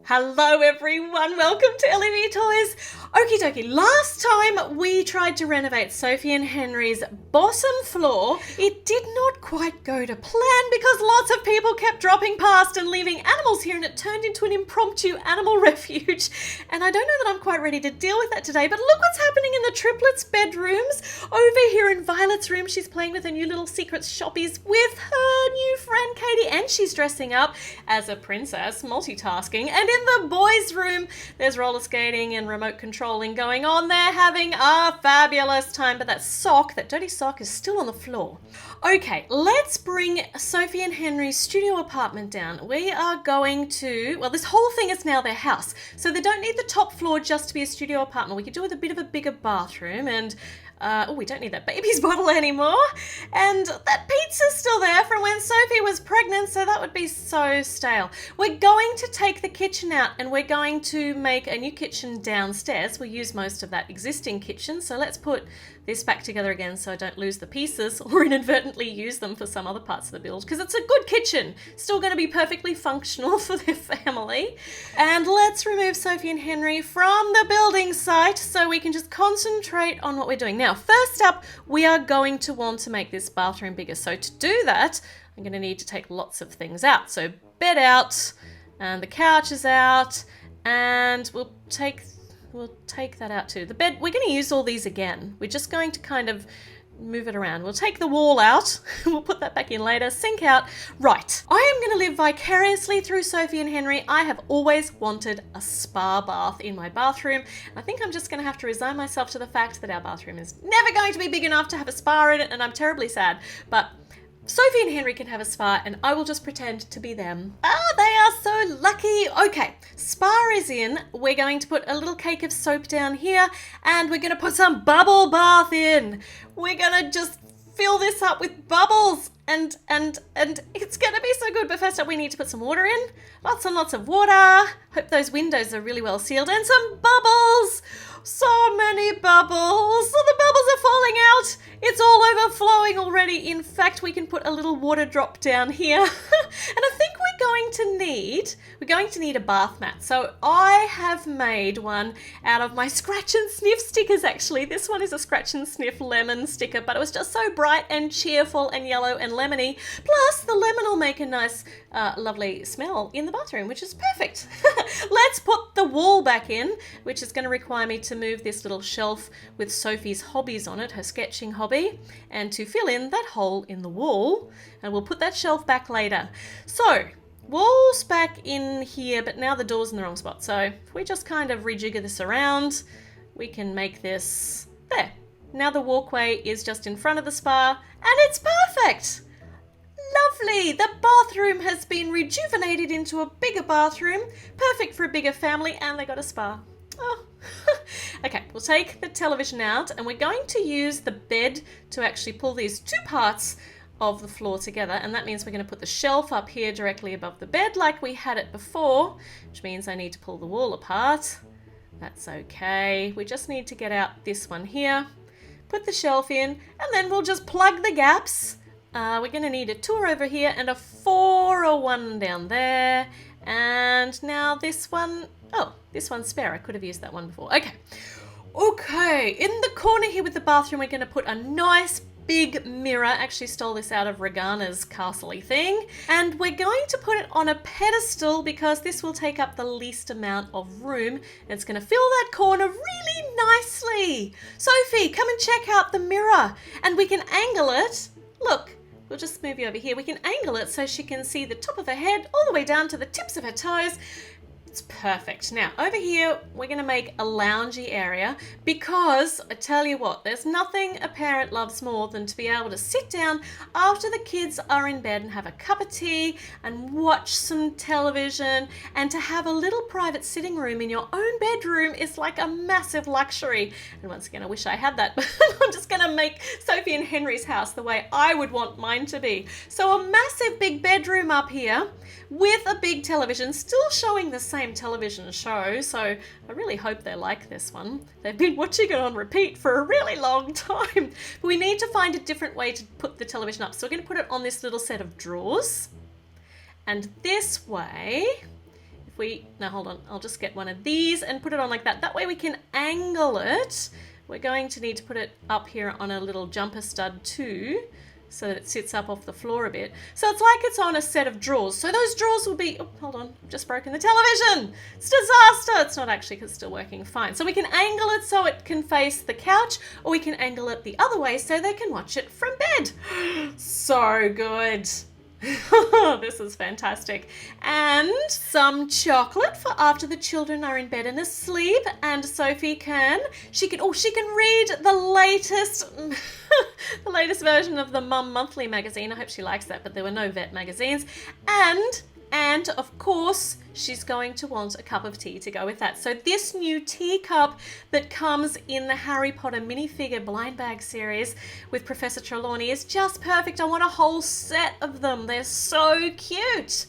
Hello everyone, welcome to LEV Toys. Okie dokie, last time we tried to renovate Sophie and Henry's bottom floor, it did not quite go to plan because lots of people kept dropping past and leaving animals here and it turned into an impromptu animal refuge. And I don't know that I'm quite ready to deal with that today, but look what's happening in the triplets' bedrooms. Over here in Violet's room, she's playing with her new little secret shoppies with her new friend Katie, and she's dressing up as a princess, multitasking. And in the boys' room, there's roller skating and remote controlling going on. They're having a fabulous time, but that dirty sock is still on the floor. Okay, let's bring Sophie and Henry's studio apartment down. We are going to, well, this whole thing is now their house, so they don't need the top floor just to be a studio apartment. We could do with a bit of a bigger bathroom and we don't need that baby's bottle anymore. And that pizza's still there from when Sophie was pregnant, so that would be so stale. We're going to take the kitchen out and we're going to make a new kitchen downstairs. We'll use most of that existing kitchen, so let's put this back together again so I don't lose the pieces or inadvertently use them for some other parts of the build, because it's a good kitchen. Still going to be perfectly functional for their family. And let's remove Sophie and Henry from the building site so we can just concentrate on what we're doing. Now, first up, we are going to want to make this bathroom bigger. So to do that, I'm going to need to take lots of things out. So bed out, and the couch is out, and we'll take that out too. The bed, we're going to use all these again. We're just going to kind of move it around. We'll take the wall out. We'll put that back in later. Sink out. Right. I am going to live vicariously through Sophie and Henry. I have always wanted a spa bath in my bathroom. I think I'm just going to have to resign myself to the fact that our bathroom is never going to be big enough to have a spa in it, and I'm terribly sad. But Sophie and Henry can have a spa and I will just pretend to be them. Oh, they are so lucky. Okay, spa is in. We're going to put a little cake of soap down here and we're going to put some bubble bath in. We're going to just fill this up with bubbles and it's going to be so good. But first up, we need to put some water in. Lots and lots of water. Hope those windows are really well sealed, and some bubbles. So many bubbles. So the bubbles are falling out. It's all overflowing already. In fact, we can put a little water drop down here. And I think we're going to need a bath mat. So I have made one out of my scratch and sniff stickers, actually. This one is a scratch and sniff lemon sticker, but it was just so bright and cheerful and yellow and lemony. Plus, the lemon will make a nice, lovely smell in the bathroom, which is perfect. Let's put the wall back in, which is going to require me to move this little shelf with Sophie's hobbies on it, her sketching hobby, and to fill in that hole in the wall. And we'll put that shelf back later. So, wall's back in here, but now the door's in the wrong spot. So if we just kind of rejigger this around, we can make this there. Now the walkway is just in front of the spa, and it's perfect. Lovely! The bathroom has been rejuvenated into a bigger bathroom, perfect for a bigger family, and they got a spa. Oh. Okay, we'll take the television out, and we're going to use the bed to actually pull these two parts of the floor together, and that means we're going to put the shelf up here directly above the bed like we had it before, which means I need to pull the wall apart. That's okay. We just need to get out this one here, put the shelf in, and then we'll just plug the gaps. We're going to need a 2 over here and a 4 or 1 down there. And now this one, oh, this one's spare. I could have used that one before. Okay, in the corner here with the bathroom, we're going to put a nice big mirror. Actually stole this out of Regana's castle-y thing. And we're going to put it on a pedestal because this will take up the least amount of room. And it's going to fill that corner really nicely. Sophie, come and check out the mirror. And we can angle it. Look. We'll just move you over here. We can angle it so she can see the top of her head all the way down to the tips of her toes. It's perfect. Now, over here, we're going to make a loungy area because, I tell you what, there's nothing a parent loves more than to be able to sit down after the kids are in bed and have a cup of tea and watch some television, and to have a little private sitting room in your own bedroom is like a massive luxury. And once again, I wish I had that, but I'm just going to make Sophie and Henry's house the way I would want mine to be. So a massive big bedroom up here with a big television, still showing the same television show, so I really hope they like this one. They've been watching it on repeat for a really long time. But we need to find a different way to put the television up, so we're going to put it on this little set of drawers. And this way, No, hold on. I'll just get one of these and put it on like that. That way we can angle it. We're going to need to put it up here on a little jumper stud too, so that it sits up off the floor a bit. So it's like it's on a set of drawers. So those drawers will be, oh, hold on, I've just broken the television. It's a disaster. It's not actually, because it's still working fine. So we can angle it so it can face the couch, or we can angle it the other way so they can watch it from bed. So good. This is fantastic. And some chocolate for after the children are in bed and asleep. And Sophie she can read the latest the latest version of the Mum Monthly magazine. I hope she likes that, but there were no vet magazines. And of course, she's going to want a cup of tea to go with that. So this new teacup that comes in the Harry Potter minifigure blind bag series with Professor Trelawney is just perfect. I want a whole set of them. They're so cute.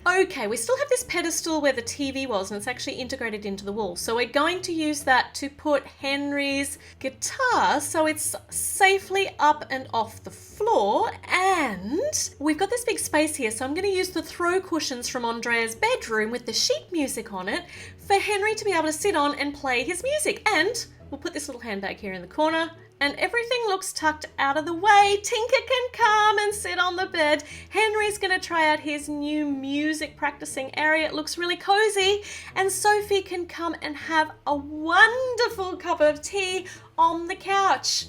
Okay, we still have this pedestal where the TV was, and it's actually integrated into the wall. So we're going to use that to put Henry's guitar so it's safely up and off the floor. And we've got this big space here, so I'm going to use the throw cushions from Andrea's bedroom with the sheet music on it for Henry to be able to sit on and play his music. And we'll put this little handbag here in the corner, and everything looks tucked out of the way. Tinker can come and sit on the bed. Henry's going to try out his new music practicing area. It looks really cozy. And Sophie can come and have a wonderful cup of tea on the couch.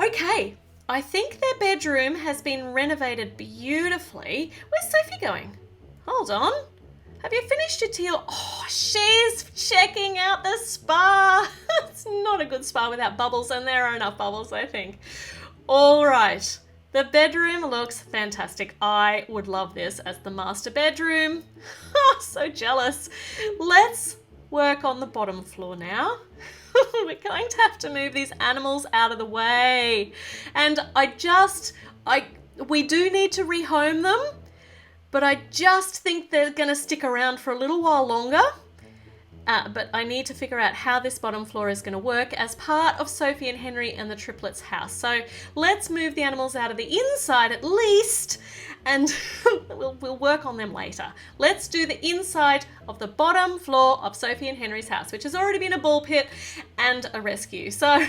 Okay, I think their bedroom has been renovated beautifully. Where's Sophie going? Hold on. Have you finished your tea? Oh, she's checking out the spa. It's not a good spa without bubbles, and there are enough bubbles, I think. All right. The bedroom looks fantastic. I would love this as the master bedroom. Oh, so jealous. Let's work on the bottom floor now. We're going to have to move these animals out of the way. And we do need to rehome them. But I just think they're going to stick around for a little while longer. But I need to figure out how this bottom floor is going to work as part of Sophie and Henry and the triplets' house. So let's move the animals out of the inside at least, and we'll work on them later. Let's do the inside of the bottom floor of Sophie and Henry's house, which has already been a ball pit and a rescue. So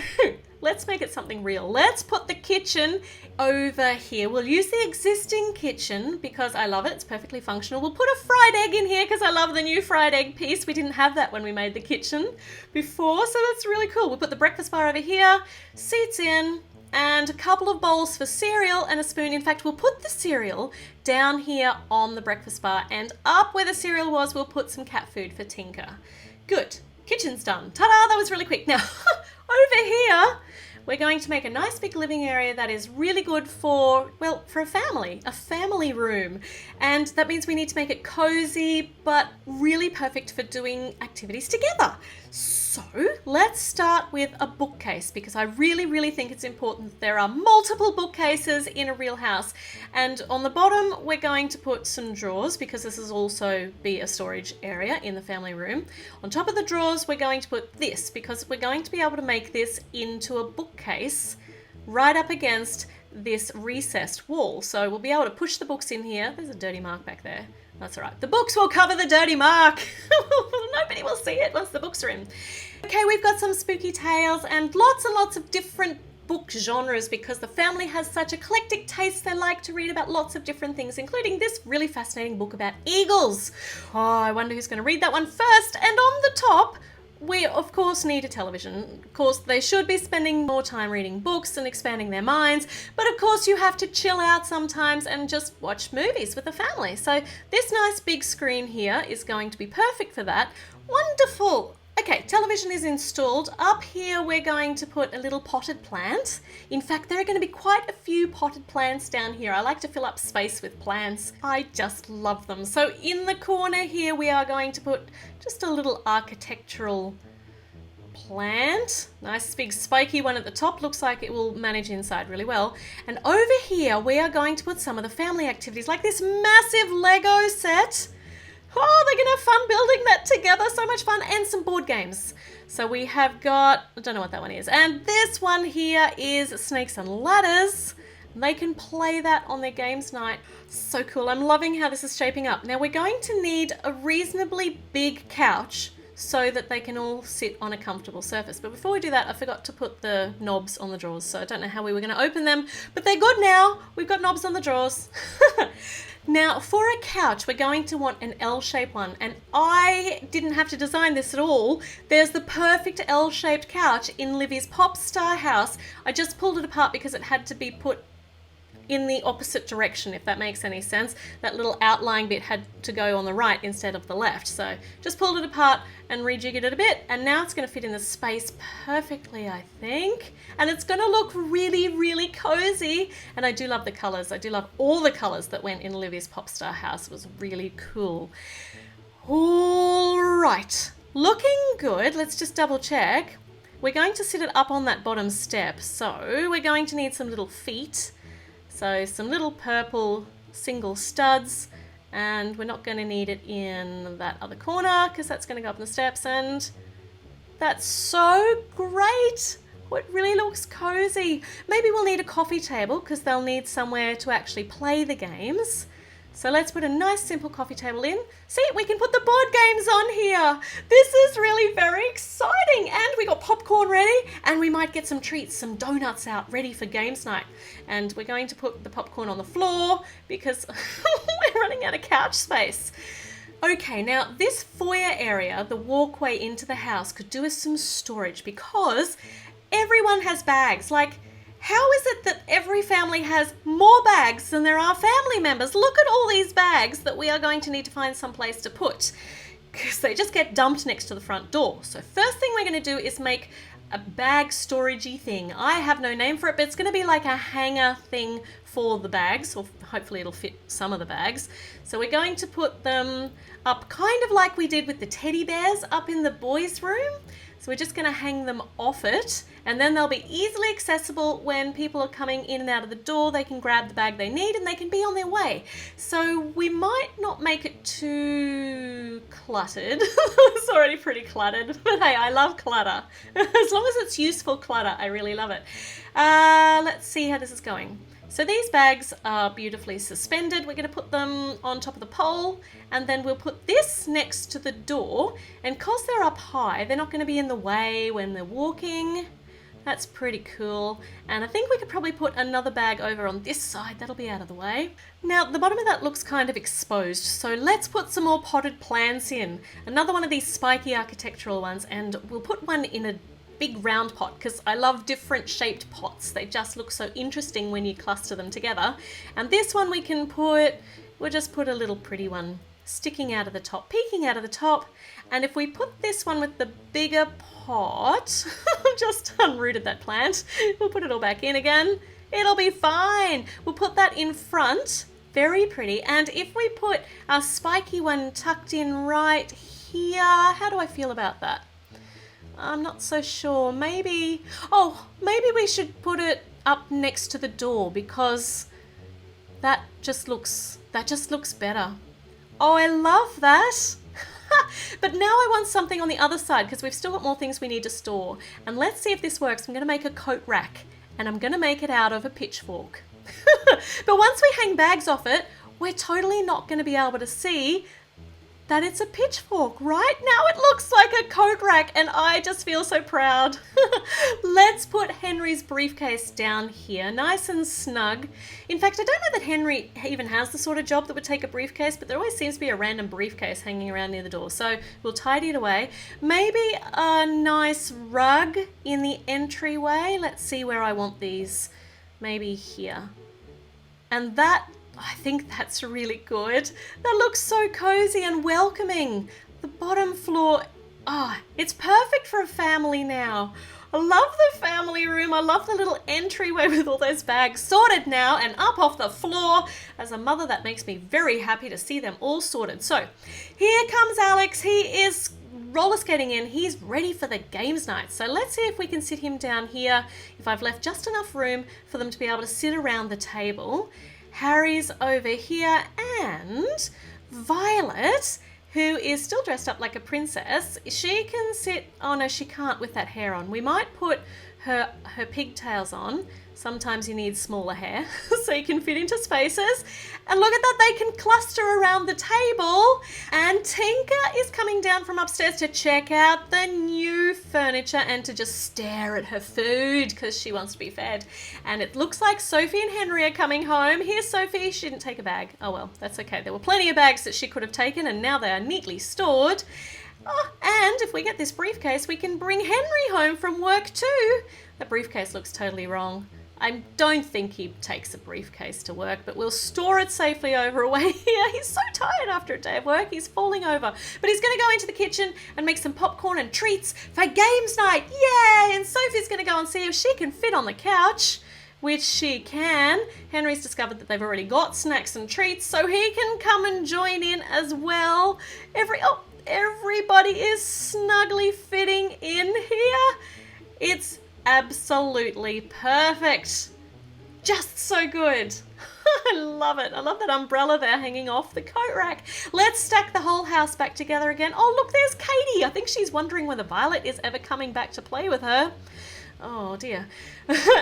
let's make it something real. Let's put the kitchen over here. We'll use the existing kitchen because I love it. It's perfectly functional. We'll put a fried egg in here because I love the new fried egg piece. We didn't have that when we made the kitchen before, so that's really cool. We'll put the breakfast bar over here, seats in, and a couple of bowls for cereal and a spoon. In fact, we'll put the cereal down here on the breakfast bar, and up where the cereal was, we'll put some cat food for Tinker. Good. Kitchen's done. Ta-da! That was really quick. Now, over here, we're going to make a nice big living area that is really good for a family room. And that means we need to make it cozy, but really perfect for doing activities together. So let's start with a bookcase, because I really, really think it's important that there are multiple bookcases in a real house. And on the bottom, we're going to put some drawers, because this is also be a storage area in the family room. On top of the drawers, we're going to put this, because we're going to be able to make this into a bookcase right up against this recessed wall. So we'll be able to push the books in here. There's a dirty mark back there. That's all right. The books will cover the dirty mark. Nobody will see it once the books are in. Okay, we've got some spooky tales and lots of different book genres, because the family has such eclectic tastes. They like to read about lots of different things, including this really fascinating book about eagles. Oh, I wonder who's going to read that one first. And on the top, we, of course, need a television. Of course, they should be spending more time reading books and expanding their minds. But of course, you have to chill out sometimes and just watch movies with the family. So this nice big screen here is going to be perfect for that. Wonderful. Okay, television is installed. Up here, we're going to put a little potted plant. In fact, there are going to be quite a few potted plants down here. I like to fill up space with plants. I just love them. So in the corner here, we are going to put just a little architectural plant. Nice big spiky one at the top. Looks like it will manage inside really well. And over here, we are going to put some of the family activities, like this massive Lego set. Oh, they're going to have fun building that together. So much fun. And some board games. So we have got, I don't know what that one is. And this one here is Snakes and Ladders. They can play that on their games night. So cool. I'm loving how this is shaping up. Now we're going to need a reasonably big couch so that they can all sit on a comfortable surface. But before we do that, I forgot to put the knobs on the drawers, so I don't know how we were going to open them, but they're good now. We've got knobs on the drawers. Now, for a couch, we're going to want an L-shaped one, and I didn't have to design this at all. There's the perfect L-shaped couch in Livy's Pop Star house. I just pulled it apart because it had to be put in the opposite direction, if that makes any sense. That little outlying bit had to go on the right instead of the left. So just pulled it apart and rejiggered it a bit, and now it's going to fit in the space perfectly, I think. And it's going to look really, really cozy. And I do love the colours. I do love all the colours that went in Livy's Pop Star house. It was really cool. All right, looking good. Let's just double check. We're going to sit it up on that bottom step, so we're going to need some little feet. So some little purple single studs, and we're not going to need it in that other corner because that's going to go up the steps, and that's so great. It really looks cozy. Maybe we'll need a coffee table because they'll need somewhere to actually play the games. So let's put a nice simple coffee table in. See, we can put the board games on here. This is really very exciting. And we got popcorn ready, and we might get some treats, some donuts out ready for games night. And we're going to put the popcorn on the floor because we're running out of couch space. Okay, now this foyer area, the walkway into the house, could do with some storage because everyone has bags. Like, how is it that every family has more bags than there are family members? Look at all these bags that we are going to need to find some place to put because they just get dumped next to the front door. So first thing we're going to do is make a bag storagey thing. I have no name for it, but it's going to be like a hanger thing for the bags, or hopefully it'll fit some of the bags. So we're going to put them up kind of like we did with the teddy bears up in the boys' room. So we're just going to hang them off it, and then they'll be easily accessible when people are coming in and out of the door. They can grab the bag they need and they can be on their way. So we might not make it too cluttered. It's already pretty cluttered, but hey, I love clutter. As long as it's useful clutter, I really love it. Let's see how this is going. So these bags are beautifully suspended. We're going to put them on top of the pole, and then we'll put this next to the door, and because they're up high, they're not going to be in the way when they're walking. That's pretty cool. And I think we could probably put another bag over on this side. That'll be out of the way. Now, the bottom of that looks kind of exposed, so let's put some more potted plants in. Another one of these spiky architectural ones, and we'll put one in a big round pot because I love different shaped pots. They just look so interesting when you cluster them together. And this one we'll just put a little pretty one sticking out of the top, peeking out of the top. And if we put this one with the bigger pot, I've just unrooted that plant. We'll put it all back in again. It'll be fine. We'll put that in front. Very pretty. And if we put our spiky one tucked in right here, how do I feel about that? I'm not so sure. Maybe we should put it up next to the door because that just looks better. Oh, I love that. But now I want something on the other side because we've still got more things we need to store. And let's see if this works. I'm going to make a coat rack, and I'm going to make it out of a pitchfork. But once we hang bags off it, we're totally not going to be able to see that it's a pitchfork. Right now it looks like a coat rack, and I just feel so proud. Let's put Henry's briefcase down here, nice and snug. In fact, I don't know that Henry even has the sort of job that would take a briefcase, but there always seems to be a random briefcase hanging around near the door, so we'll tidy it away. Maybe a nice rug in the entryway. Let's see where I want these. Maybe here. And I think that's really good. That looks so cozy and welcoming. The bottom floor, it's perfect for a family now. I love the family room. I love the little entryway with all those bags sorted now and up off the floor. As a mother, that makes me very happy to see them all sorted. So here comes Alex. He is roller skating in. He's ready for the games night. So let's see if we can sit him down here, if I've left just enough room for them to be able to sit around the table. Harry's over here, and Violet, who is still dressed up like a princess. She can sit, oh no, she can't with that hair on. We might put her pigtails on. Sometimes you need smaller hair so you can fit into spaces. And look at that, they can cluster around the table. And Tinker is coming down from upstairs to check out the new furniture and to just stare at her food because she wants to be fed. And it looks like Sophie and Henry are coming home. Here's Sophie, she didn't take a bag. Oh well, that's okay. There were plenty of bags that she could have taken and now they are neatly stored. Oh, and if we get this briefcase, we can bring Henry home from work too. That briefcase looks totally wrong. I don't think he takes a briefcase to work, but we'll store it safely over away here. He's so tired after a day of work, he's falling over. But he's going to go into the kitchen and make some popcorn and treats for games night. Yay! And Sophie's going to go and see if she can fit on the couch, which she can. Henry's discovered that they've already got snacks and treats, so he can come and join in as well. Everybody is snugly fitting in here. It's absolutely perfect. Just so good. I love it. I love that umbrella there hanging off the coat rack. Let's stack the whole house back together again. Oh, look, there's Katie. I think she's wondering whether Violet is ever coming back to play with her. Oh, dear.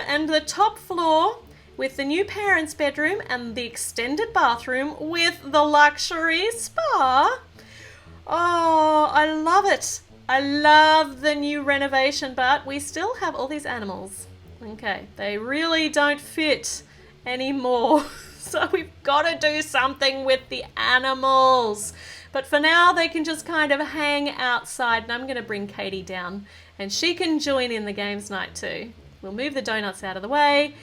And the top floor with the new parents' bedroom and the extended bathroom with the luxury spa. Oh, I love it. I love the new renovation, but we still have all these animals. Okay, they really don't fit anymore. So we've got to do something with the animals. But for now, they can just kind of hang outside. And I'm going to bring Katie down and she can join in the games night too. We'll move the donuts out of the way.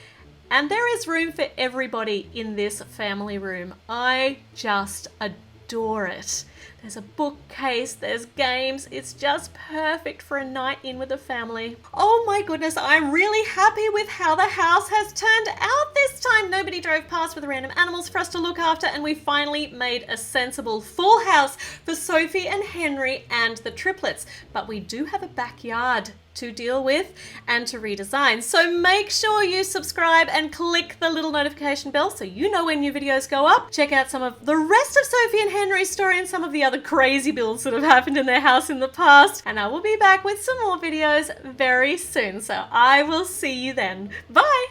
And there is room for everybody in this family room. I just adore it. There's a bookcase, there's games. It's just perfect for a night in with the family. Oh my goodness, I'm really happy with how the house has turned out this time. Nobody drove past with random animals for us to look after, and we finally made a sensible full house for Sophie and Henry and the triplets. But we do have a backyard to deal with and to redesign. So make sure you subscribe and click the little notification bell so you know when new videos go up. Check out some of the rest of Sophie and Henry's story and some of the other crazy builds that have happened in their house in the past. And I will be back with some more videos very soon. So I will see you then. Bye!